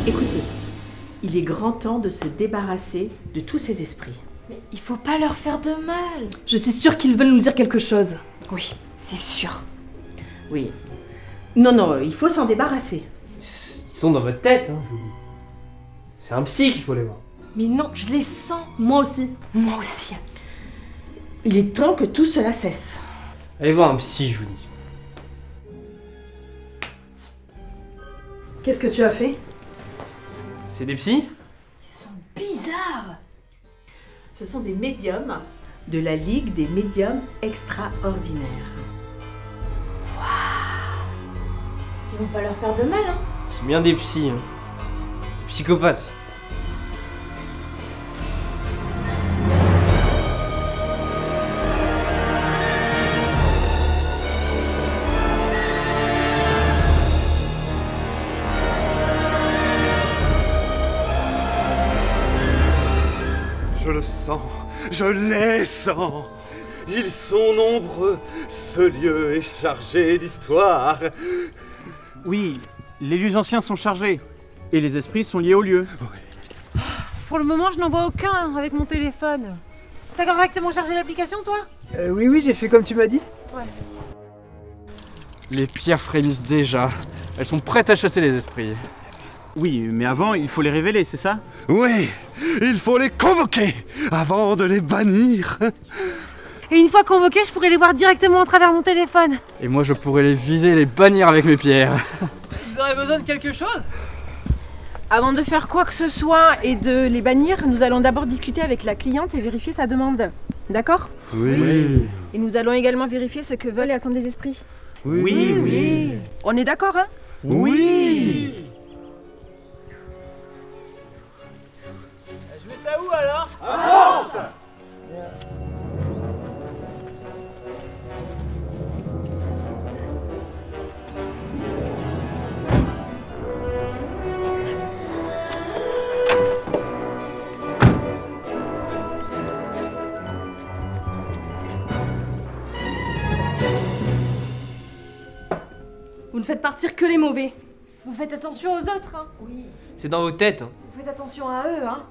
Écoutez, il est grand temps de se débarrasser de tous ces esprits. Mais il faut pas leur faire de mal. Je suis sûre qu'ils veulent nous dire quelque chose. Oui, c'est sûr. Oui. Non, il faut s'en débarrasser. Ils sont dans votre tête, hein, je vous dis. C'est un psy qu'il faut les voir. Mais non, je les sens. Moi aussi. Moi aussi. Il est temps que tout cela cesse. Allez voir un psy, je vous dis. Qu'est-ce que tu as fait? C'est des psys? Ils sont bizarres. Ce sont des médiums de la Ligue des médiums extraordinaires. Ils vont pas leur faire de mal, hein. C'est bien des psys, hein. Des psychopathes. Je le sens, je les sens. Ils sont nombreux, ce lieu est chargé d'histoire. Oui, les lieux anciens sont chargés, et les esprits sont liés au lieu. Pour le moment, je n'en vois aucun avec mon téléphone. T'as correctement chargé l'application, toi? Oui, j'ai fait comme tu m'as dit. Ouais. Les pierres frémissent déjà. Elles sont prêtes à chasser les esprits. Oui, mais avant, il faut les révéler, c'est ça? Oui, il faut les convoquer avant de les bannir. Et une fois convoqués, je pourrais les voir directement à travers mon téléphone. Et moi, je pourrais les viser et les bannir avec mes pierres. Vous aurez besoin de quelque chose? Avant de faire quoi que ce soit et de les bannir, nous allons d'abord discuter avec la cliente et vérifier sa demande. D'accord? Oui. Et nous allons également vérifier ce que veulent et attendent les esprits. Oui. On est d'accord, hein? Oui. Je mets ça où alors? Vous ne faites partir que les mauvais. Vous faites attention aux autres, hein. Oui. C'est dans vos têtes, hein. Vous faites attention à eux, hein?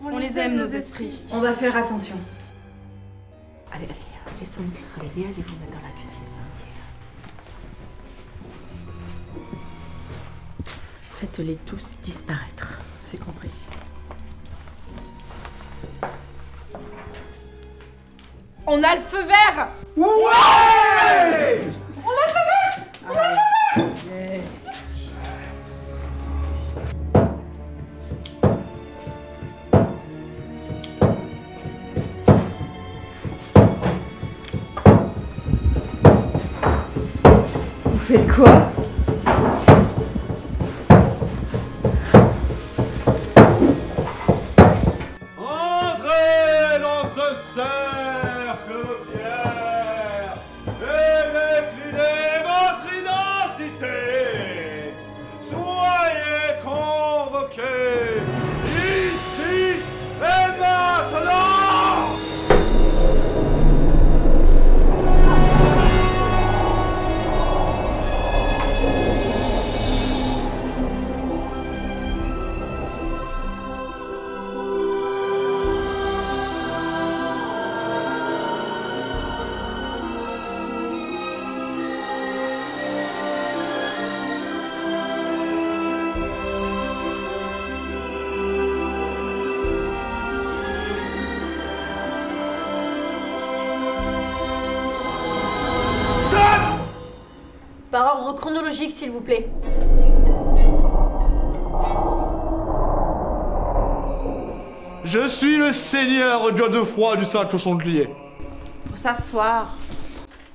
On les aime, nos esprits. On va faire attention. Allez, laissons-nous travailler, allez vous mettre dans la cuisine. Faites-les tous disparaître, c'est compris. On a le feu vert! Vous faites quoi? Entrez dans ce cercle de pierre et déclinez votre identité. Soyez convoqués ici et maintenant. Par ordre chronologique, s'il vous plaît. Je suis le seigneur Godefroy du Saint-Chandelier. Faut s'asseoir.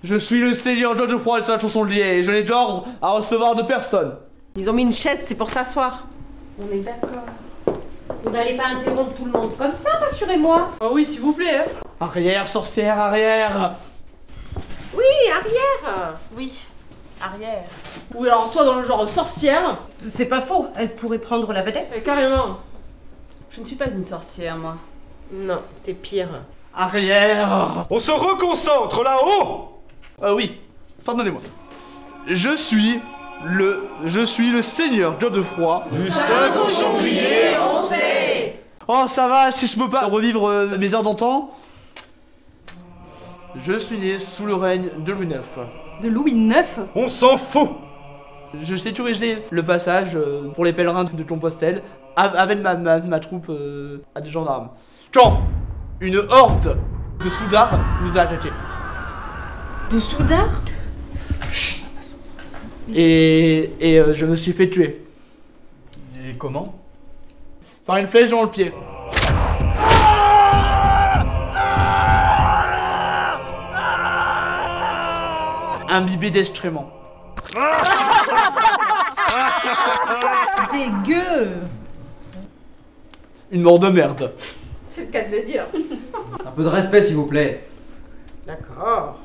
Je suis le seigneur Godefroy du Saint-Chandelier et je n'ai d'ordre à recevoir de personne. Ils ont mis une chaise, c'est pour s'asseoir. On est d'accord. Vous n'allez pas interrompre tout le monde comme ça, rassurez-moi. Oh oui, s'il vous plaît. Arrière, sorcière, arrière. Oui, arrière. Oui, arrière. Oui, alors toi dans le genre sorcière, C'est pas faux, elle pourrait prendre la vedette. carrément. Je ne suis pas une sorcière, moi. Non, t'es pire. Arrière. On se reconcentre là-haut. Oui, pardonnez-moi. Je suis Je suis le seigneur Godefroy. Du 5 au Chamblier, on sait. Oh, ça va, si je peux pas revivre mes heures d'antan. Je suis né sous le règne de Louis IX. De Louis IX? On s'en fout. Je sécurisais le passage pour les pèlerins de Compostelle avec ma troupe à des gendarmes. Quand une horde de soudards nous a attaqués. De soudards? Et je me suis fait tuer. Et comment? Par une flèche dans le pied. Imbibé d'excréments. Dégueu! Une mort de merde. C'est le cas de le dire. Un peu de respect, s'il vous plaît. D'accord.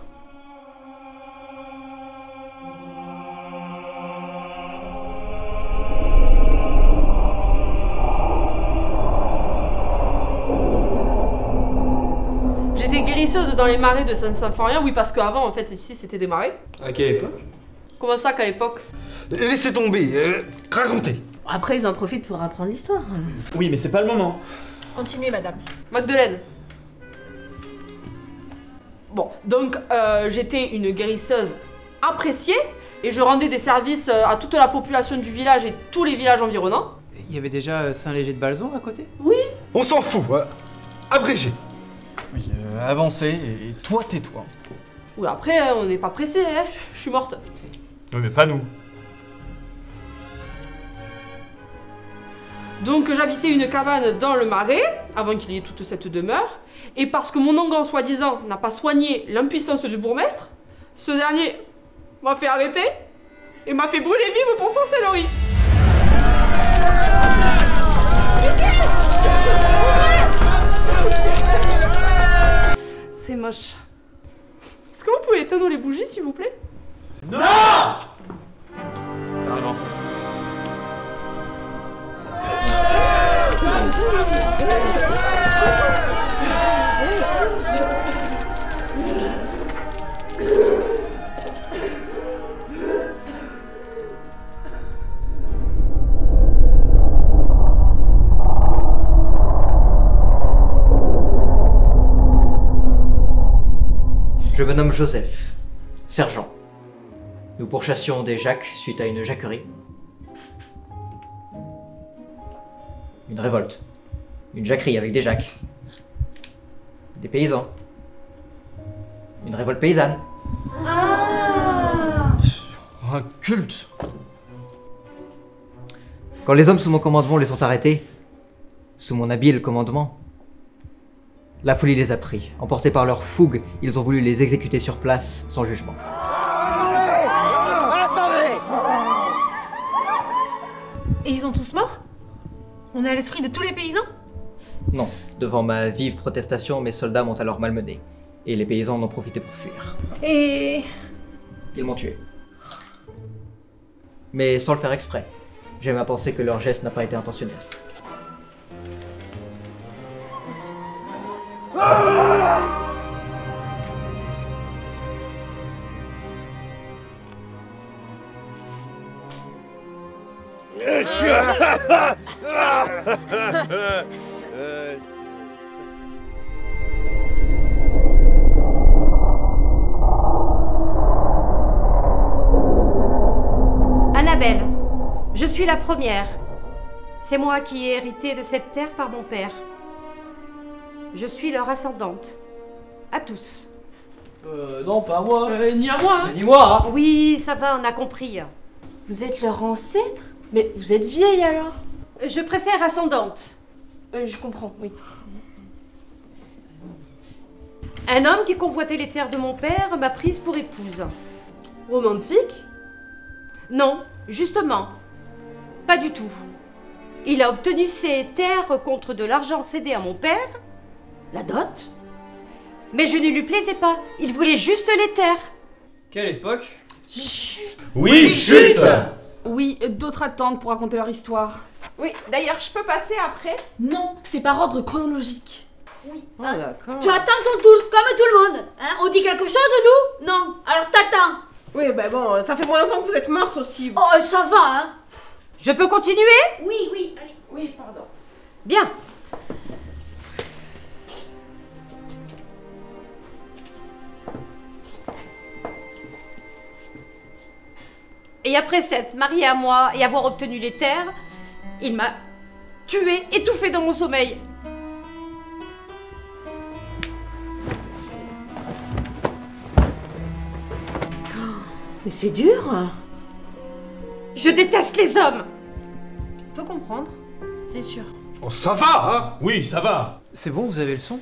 J'étais guérisseuse dans les marais de Saint-Symphorien, oui, parce qu'avant, en fait, ici, c'était des marais. À quelle époque? Comment ça, qu'à l'époque? Laissez tomber, racontez. Après, ils en profitent pour apprendre l'histoire. Oui, mais c'est pas le moment. Continuez, madame. Magdeleine. Bon, donc, j'étais une guérisseuse appréciée, et je rendais des services à toute la population du village et tous les villages environnants. Il y avait déjà Saint-Léger de Balzon à côté? Oui. On s'en fout, abrégé. Oui, avancez, et toi, tais-toi. Oui, après, on n'est pas pressé, hein. Je suis morte. Oui, mais pas nous. Donc j'habitais une cabane dans le marais, avant qu'il y ait toute cette demeure, et parce que mon onguent soi-disant n'a pas soigné l'impuissance du bourgmestre, ce dernier m'a fait arrêter et m'a fait brûler vive pour sorcellerie. C'est moche. Est-ce que vous pouvez éteindre les bougies, s'il vous plaît? Non! Carrément. Je me nomme Joseph, sergent. Nous pourchassions des jacques suite à une jacquerie. Une révolte. Une jacquerie avec des jacques. Des paysans. Une révolte paysanne. Un culte. Quand les hommes sous mon commandement les ont arrêtés, sous mon habile commandement, la folie les a pris. Emportés par leur fougue, ils ont voulu les exécuter sur place, sans jugement. Et ils sont tous morts? On est à l'esprit de tous les paysans? Non, devant ma vive protestation, mes soldats m'ont alors malmené. Et les paysans en ont profité pour fuir. Et... Ils m'ont tué. Mais sans le faire exprès. J'aime à penser que leur geste n'a pas été intentionnel. Annabelle, je suis la première. C'est moi qui ai hérité de cette terre par mon père. Je suis leur ascendante. À tous. Non, pas à moi. Ni à moi, hein. Ni moi, hein. Oui, ça va, on a compris. Vous êtes leur ancêtre? Mais vous êtes vieille alors? Je préfère ascendante. Je comprends, oui. Un homme qui convoitait les terres de mon père m'a prise pour épouse. Romantique? Non, justement. Pas du tout. Il a obtenu ces terres contre de l'argent cédé à mon père, la dot. Mais je ne lui plaisais pas. Il voulait juste les terres. Quelle époque? Chut. Oui, chut! Oui, d'autres attendent pour raconter leur histoire. Oui, d'ailleurs, je peux passer après? Non, c'est par ordre chronologique. Oui. Ah, d'accord. Tu attends ton tour, comme tout le monde. Hein? On dit quelque chose, nous? Non, alors t'attends. Oui, ben bon, ça fait moins longtemps que vous êtes morte aussi. Oh, ça va, hein? Je peux continuer? Oui, oui, allez. Oui, pardon. Bien. Et après s'être marié à moi et avoir obtenu les terres, il m'a tué, étouffé dans mon sommeil. Mais c'est dur. Je déteste les hommes. On peut comprendre. C'est sûr. Oh, ça va, hein? Oui, ça va. C'est bon, vous avez le son?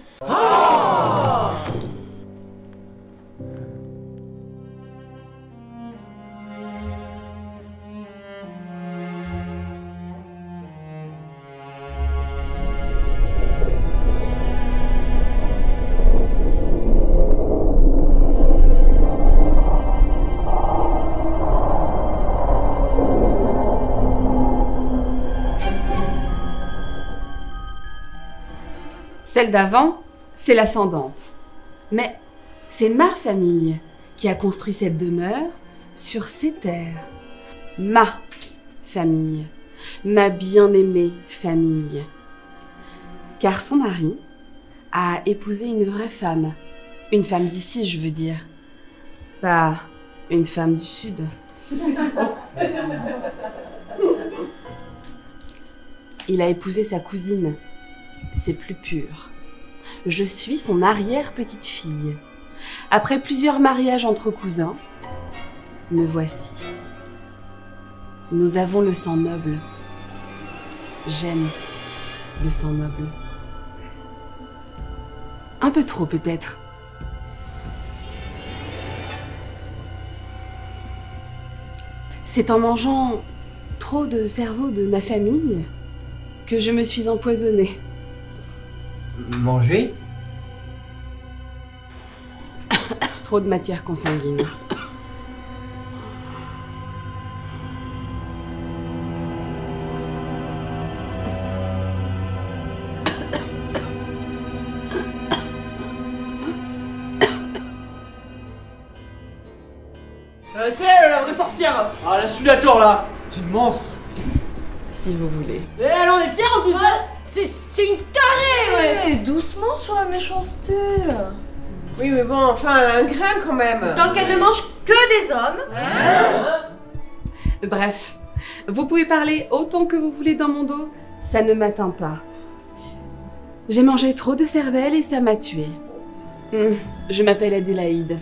Celle d'avant, c'est l'ascendante. Mais c'est ma famille qui a construit cette demeure sur ces terres. Ma famille. Ma bien-aimée famille. Car son mari a épousé une vraie femme. Une femme d'ici, je veux dire. Pas une femme du Sud. Il a épousé sa cousine. C'est plus pur. Je suis son arrière-petite-fille. Après plusieurs mariages entre cousins, me voici. Nous avons le sang noble. J'aime le sang noble. Un peu trop peut-être. C'est en mangeant trop de cerveau de ma famille que je me suis empoisonnée. Manger? Trop de matière consanguine. C'est elle, la vraie sorcière. Ah, là, je suis d'accord, là. C'est une monstre. Si vous voulez. Et elle en est fière en plus. C'est une tarée, ouais. Doucement sur la méchanceté. Oui, mais bon, enfin, un grain quand même. Tant qu'elle ne mange que des hommes. Bref, vous pouvez parler autant que vous voulez dans mon dos, ça ne m'atteint pas. J'ai mangé trop de cervelle et ça m'a tuée. Je m'appelle Adélaïde.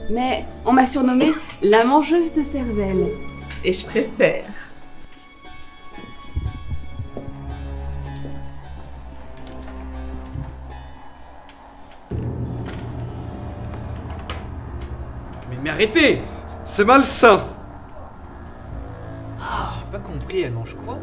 Mais on m'a surnommée la mangeuse de cervelle. Et je préfère. Mais arrêtez! C'est malsain. J'ai pas compris, elle mange quoi?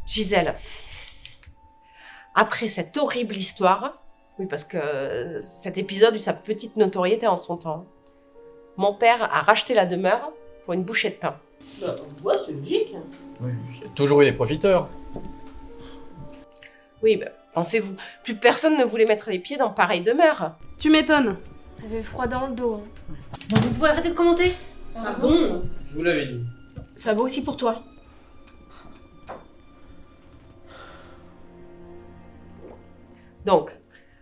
Gisèle, après cette horrible histoire, oui parce que cet épisode eut sa petite notoriété en son temps, mon père a racheté la demeure pour une bouchée de pain. Bah, ouais, c'est logique. Oui, il y a toujours eu des profiteurs. Oui, bah, pensez-vous, plus personne ne voulait mettre les pieds dans pareille demeure. Tu m'étonnes. Ça fait froid dans le dos. Hein. Bon, vous pouvez arrêter de commenter? Pardon. Je vous l'avais dit. Ça vaut aussi pour toi. Donc,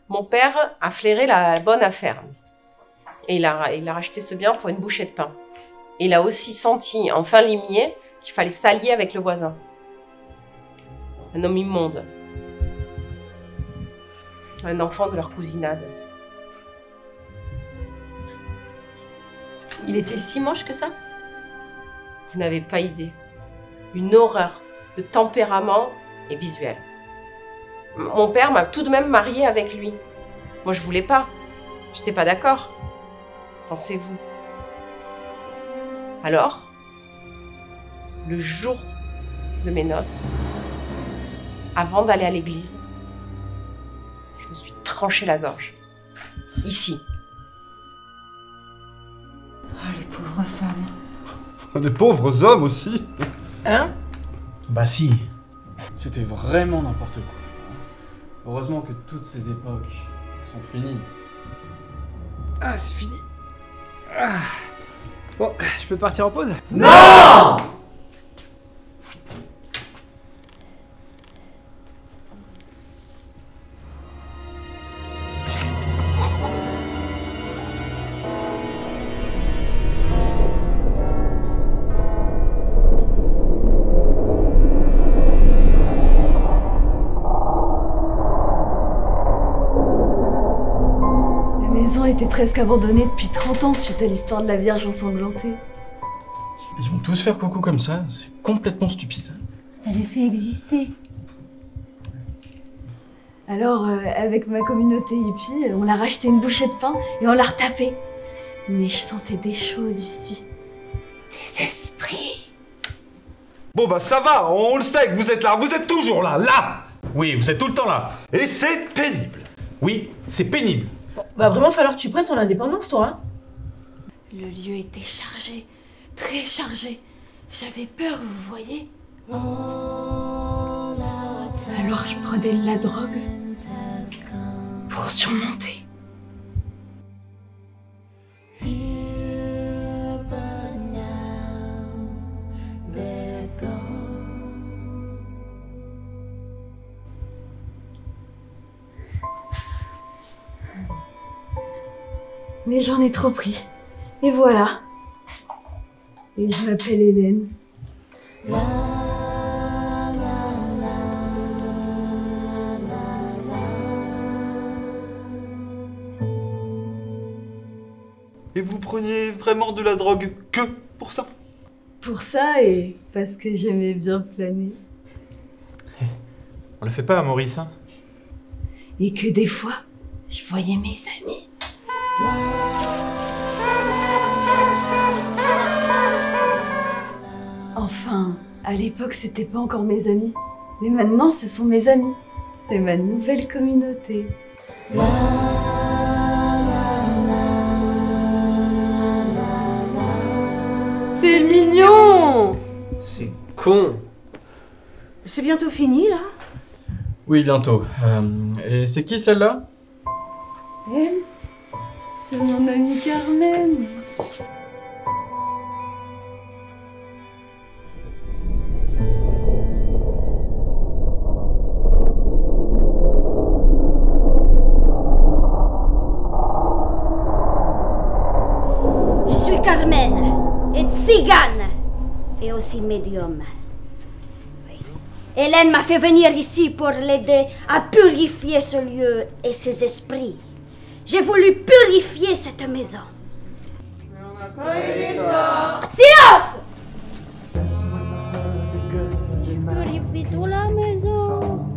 mon père a flairé la bonne affaire. Et il a racheté ce bien pour une bouchée de pain. Et il a aussi senti, en fin limier, qu'il fallait s'allier avec le voisin. Un homme immonde. Un enfant de leur cousinade. Il était si moche que ça? Vous n'avez pas idée. Une horreur de tempérament et visuel. Mon père m'a tout de même mariée avec lui. Moi, je voulais pas. J'étais pas d'accord. Pensez-vous. Alors, le jour de mes noces, avant d'aller à l'église, je me suis tranché la gorge. Ici. Oh, les pauvres femmes. Les pauvres hommes aussi. Hein? Bah si. C'était vraiment n'importe quoi. Heureusement que toutes ces époques sont finies. Ah, c'est fini. Ah. Bon, je peux partir en pause? Non! La maison était presque abandonnée depuis 30 ans suite à l'histoire de la Vierge ensanglantée. Ils vont tous faire coucou comme ça, c'est complètement stupide. Ça les fait exister. Alors, avec ma communauté hippie, on l'a racheté une bouchée de pain et on l'a retapé. Mais je sentais des choses ici. Des esprits. Bon bah ça va, on le sait que vous êtes là, vous êtes toujours là, là. Oui, vous êtes tout le temps là. Et c'est pénible. Oui, c'est pénible. Bon, va vraiment falloir que tu prennes ton indépendance, toi. Hein. Le lieu était chargé, très chargé. J'avais peur, vous voyez. Alors je prenais de la drogue pour surmonter. Mais j'en ai trop pris. Et voilà. Et je m'appelle Hélène. Et vous preniez vraiment de la drogue que pour ça? Pour ça et parce que j'aimais bien planer. On le fait pas à Maurice, hein? Et que des fois, je voyais mes amis. Enfin, à l'époque, c'était pas encore mes amis. Mais maintenant, ce sont mes amis. C'est ma nouvelle communauté. C'est mignon! C'est con. C'est bientôt fini, là? Oui, bientôt. Et c'est qui celle-là? Elle, c'est mon amie Carmen. Je suis Carmen, et tzigane, et aussi médium. Oui. Hélène m'a fait venir ici pour l'aider à purifier ce lieu et ses esprits. J'ai voulu purifier cette maison. Silence! Je purifie toute la maison.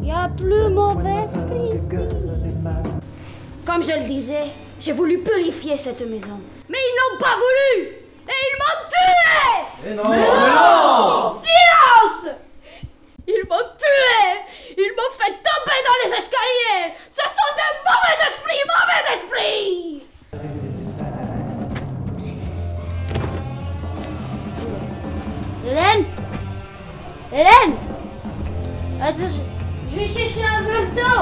Il n'y a plus mauvais esprit ici. Comme je le disais, j'ai voulu purifier cette maison. Mais ils n'ont pas voulu! Et ils m'ont tué! Mais non! Silence! Ils m'ont tué! Ils m'ont fait tomber dans les escaliers! Ce sont des mauvais esprits! Mauvais esprits! Hélène? Hélène? Attends, je vais chercher un verre d'eau!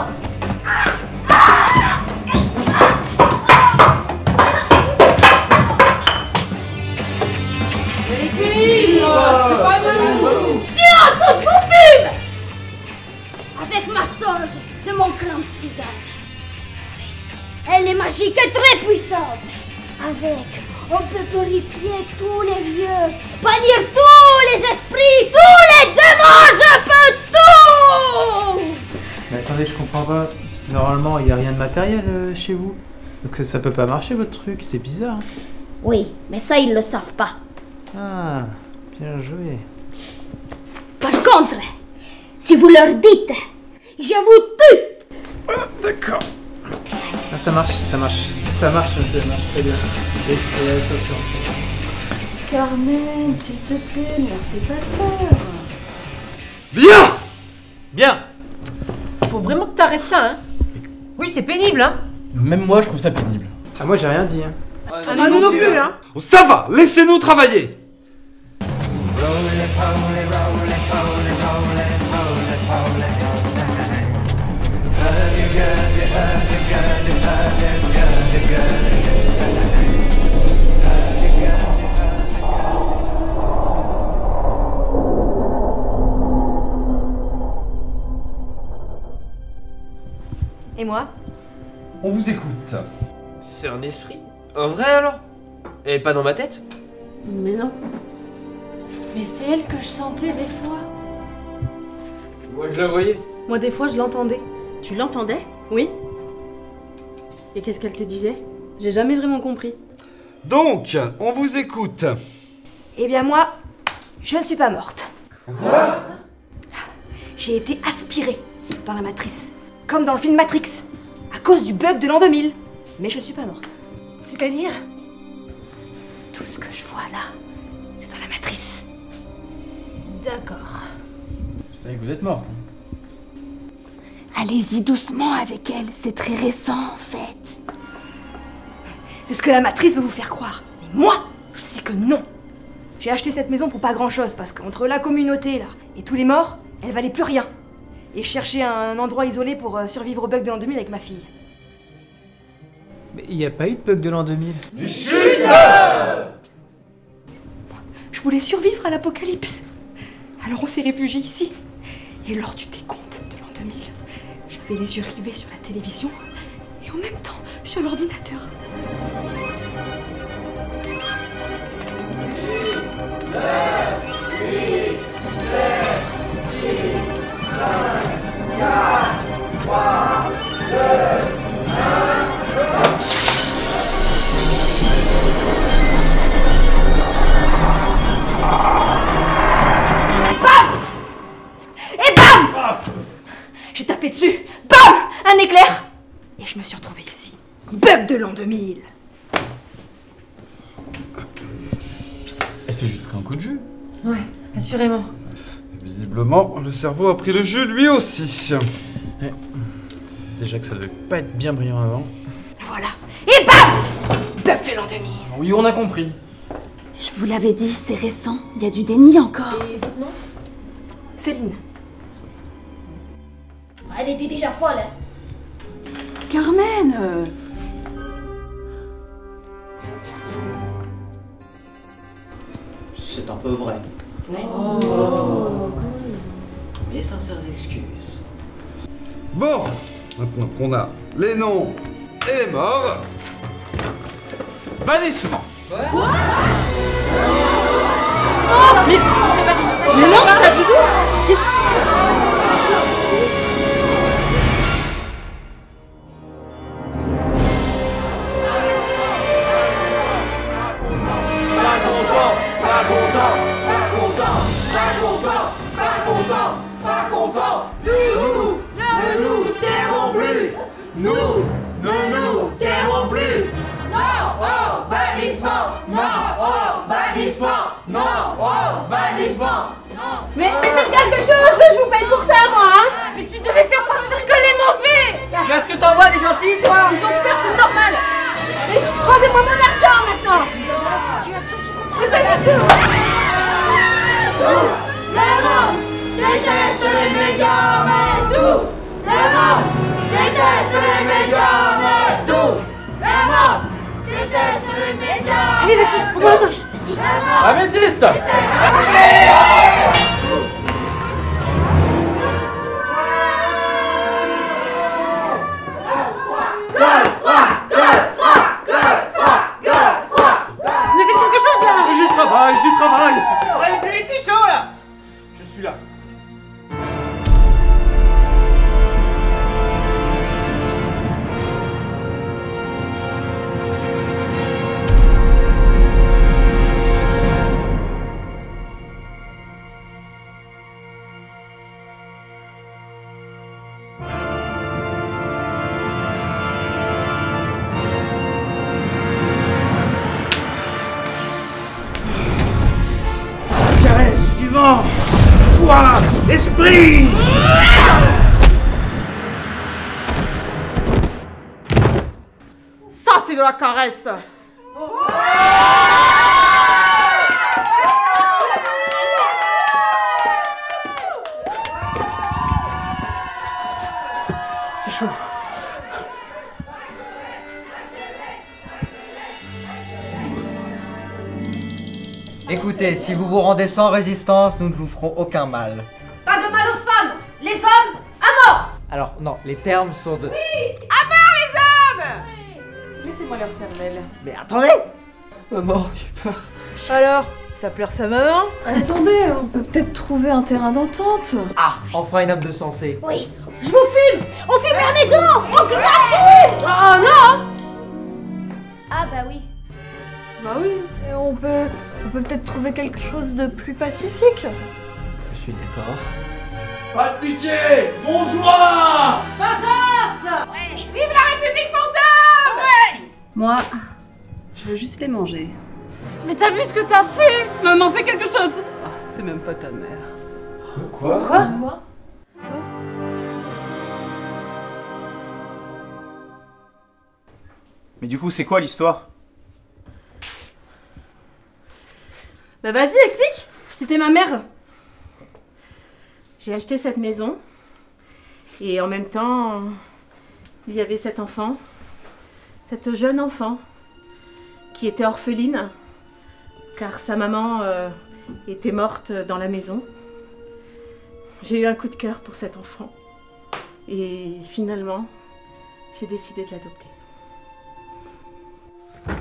Silence, je vous fume! Avec ma sauge de mon clan de cigane. Elle est magique et très puissante. Avec, on peut purifier tous les lieux, bannir tous les esprits, tous les démons, je peux tout! Mais attendez, je comprends pas. Parce que normalement, il n'y a rien de matériel chez vous. Donc ça peut pas marcher votre truc, c'est bizarre. Oui, mais ça ils le savent pas. Ah, bien joué. Par contre, Si vous leur dites, je vous tue. D'accord. Ah, ça marche, ça marche. Ça marche, ça marche très bien. Et attention. Carmen, s'il te plaît, ne leur fais pas peur. Bien. Bien. Faut vraiment que t'arrêtes ça, hein. Oui, c'est pénible, hein. Même moi, je trouve ça pénible. Ah, moi j'ai rien dit, hein. Ah, nous non plus, hein. Ça va, laissez-nous travailler. Et moi? On vous écoute. C'est un esprit? Un vrai alors? Et pas dans ma tête? Mais non. Mais c'est elle que je sentais des fois. Moi je la voyais. Moi, des fois, je l'entendais. Tu l'entendais? Oui. Et qu'est-ce qu'elle te disait? J'ai jamais vraiment compris. Donc, on vous écoute. Eh bien, moi, je ne suis pas morte. Quoi? J'ai été aspirée dans la matrice. Comme dans le film Matrix. À cause du bug de l'an 2000. Mais je ne suis pas morte. C'est-à-dire, tout ce que je vois là, c'est dans la matrice. D'accord. Je savais que vous êtes morte. Allez-y doucement avec elle, c'est très récent en fait. C'est ce que la matrice veut vous faire croire. Mais moi, je sais que non. J'ai acheté cette maison pour pas grand-chose, parce qu'entre la communauté là et tous les morts, elle valait plus rien. Et je cherchais un endroit isolé pour survivre au bug de l'an 2000 avec ma fille. Mais il n'y a pas eu de bug de l'an 2000. Chut! Je voulais survivre à l'apocalypse. Alors on s'est réfugiés ici. Et lors du décompte de l'an 2000, j'avais les yeux rivés sur la télévision et en même temps sur l'ordinateur. Et bam! J'ai tapé dessus. Bam! Un éclair. Et je me suis retrouvée ici. Bug de l'an 2000. Elle s'est juste pris un coup de jus. Ouais, assurément. Visiblement, le cerveau a pris le jus lui aussi. Déjà que ça devait pas être bien brillant avant. Voilà. Et bam! Bug de l'an 2000. Oui, on a compris. Je vous l'avais dit, c'est récent. Il y a du déni encore. Et votre nom? Céline. Elle était déjà folle. Carmen. C'est un peu vrai. Oh. Mes sincères excuses. Bon, maintenant qu'on a les noms et les morts, bannissement. Quoi? Mais c'est pas... Mais non, pas du tout. Nous ne nous tairons plus. Non au bannissement. Non au bannissement. Non au bannissement. Mais faites quelque chose, je vous paye pour ça, moi, hein. Mais tu devais faire partir que les mauvais. Tu vois ce que t'envoies des gentils, toi? Ils ont peur, c'est normal. Mais rendez-moi mon argent, maintenant. La situation sous contrôle. Mais pas du tout. Le monde déteste les médias, mais tout. Le monde déteste les médias, mais tout. Le monde déteste les médias. Allez, vas-y, on va à gauche. Vas-y. Améthyste! Mais faites quelque chose, là. J'y travaille, j'y travaille. Allez, plus vite, c'est chaud, là. Je suis là. toi, esprit! Ça, c'est de la caresse. C'est chaud. Écoutez, si vous vous rendez sans résistance, nous ne vous ferons aucun mal. Pas de mal aux femmes. Les hommes, à mort. Alors, non, les termes sont de... Oui, à mort les hommes. Laissez-moi leur cervelle. Mais attendez! Maman, j'ai peur. Alors, ça pleure sa maman? Attendez, on peut peut-être trouver un terrain d'entente. Ah, enfin une âme de sensé. Oui, je vous fume. On fume la maison. On crame tout. Oh non. Ah bah oui. Bah oui, et on peut peut-être trouver quelque chose de plus pacifique. Je suis d'accord. Pas de pitié! Mon joie! Vengeance. Vive la République fantôme. Moi, je veux juste les manger. Mais t'as vu ce que t'as fait? Maman, fais quelque chose. Ah, c'est même pas ta mère. Quoi? Mais du coup, c'est quoi l'histoire? Bah vas-y, explique. C'était ma mère. J'ai acheté cette maison et en même temps, il y avait cet enfant, cette jeune enfant qui était orpheline car sa maman était morte dans la maison. J'ai eu un coup de cœur pour cet enfant et finalement, j'ai décidé de l'adopter.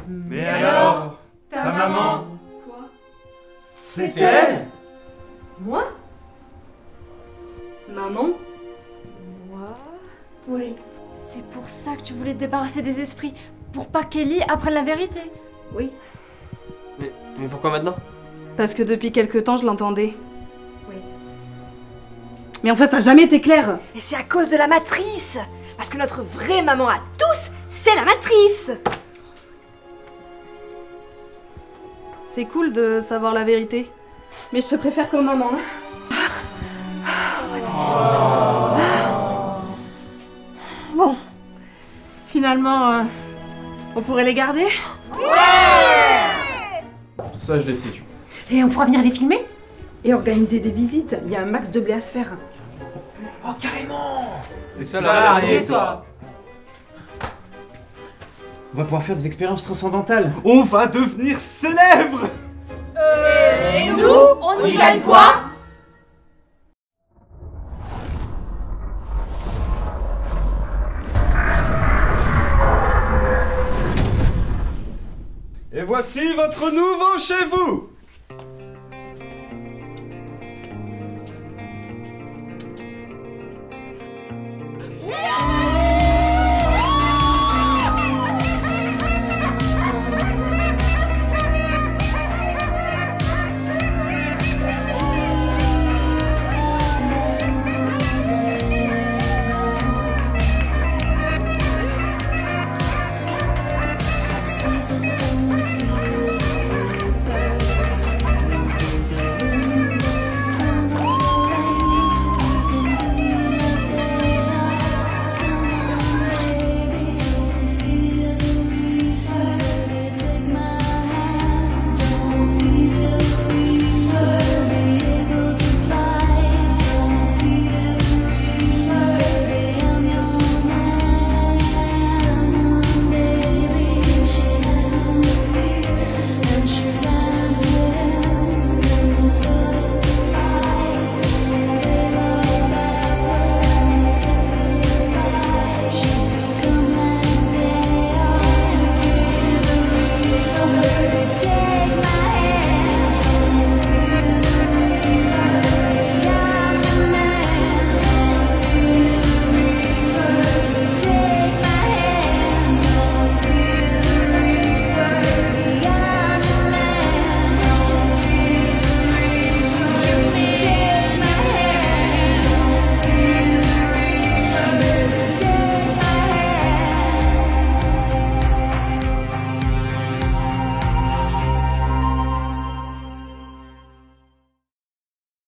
Mais alors, ta maman, C'était elle? Moi? Maman? Moi? Oui. C'est pour ça que tu voulais te débarrasser des esprits, pour pas qu'Ellie apprenne la vérité? Oui. Mais pourquoi maintenant? Parce que depuis quelque temps, je l'entendais. Oui. Mais enfin, ça n'a jamais été clair. Et c'est à cause de la matrice. Parce que notre vraie maman à tous, c'est la matrice. C'est cool de savoir la vérité. Mais je te préfère comme maman. Bon, finalement, on pourrait les garder? Ça, je décide. Et on pourra venir les filmer? Et organiser des visites. Il y a un max de blé à se faire. Oh, carrément! T'es salarié, toi! On va pouvoir faire des expériences transcendantales. On va devenir célèbres! Et nous, on y gagne quoi? Et voici votre nouveau chez vous!